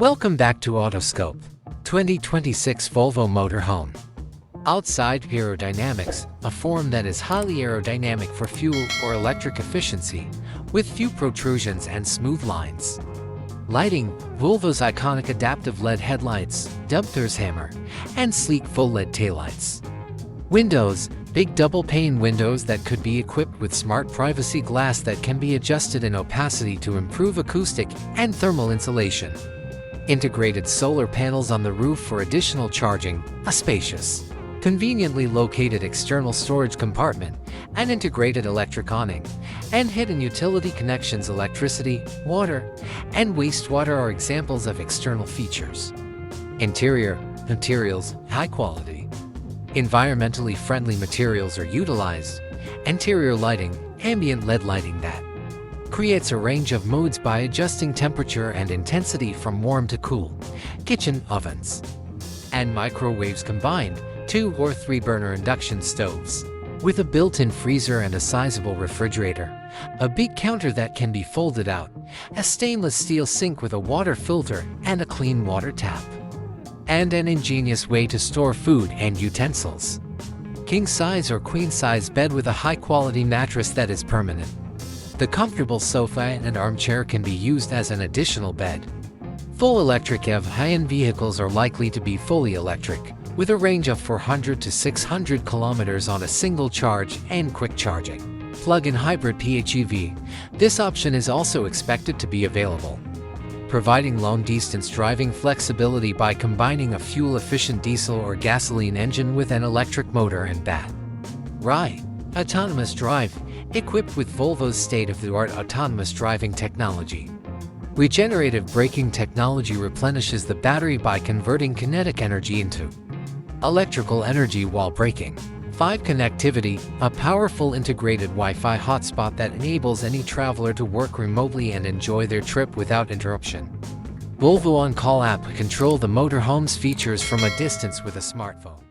Welcome back to Autoscope 2026 Volvo Motorhome. Outside Aerodynamics, a form that is highly aerodynamic for fuel or electric efficiency, with few protrusions and smooth lines. Lighting, Volvo's iconic adaptive LED headlights, dubbed Thor's hammer, and sleek full LED taillights. Windows, big double-pane windows that could be equipped with smart privacy glass that can be adjusted in opacity to improve acoustic and thermal insulation. Integrated solar panels on the roof for additional charging, a spacious, conveniently located external storage compartment, an integrated electric awning, and hidden utility connections. Electricity, water, and wastewater are examples of external features. Interior materials, high quality, environmentally friendly materials are utilized. Interior lighting, ambient LED lighting that creates a range of modes by adjusting temperature and intensity from warm to cool. Kitchen ovens and microwaves combined, 2 or 3 burner induction stoves with a built-in freezer and a sizable refrigerator, a big counter that can be folded out, a stainless steel sink with a water filter and a clean water tap, and an ingenious way to store food and utensils. King-size or queen-size bed with a high-quality mattress that is permanent. The comfortable sofa and armchair can be used as an additional bed. Full electric PHEV high-end vehicles are likely to be fully electric, with a range of 400 to 600 kilometers on a single charge and quick charging. Plug-in hybrid PHEV. This option is also expected to be available, providing long-distance driving flexibility by combining a fuel-efficient diesel or gasoline engine with an electric motor and battery. Autonomous drive, equipped with Volvo's state-of-the-art autonomous driving technology. Regenerative braking technology replenishes the battery by converting kinetic energy into electrical energy while braking. 5 Connectivity, a powerful integrated Wi-Fi hotspot that enables any traveler to work remotely and enjoy their trip without interruption. Volvo On Call App, control the motorhome's features from a distance with a smartphone.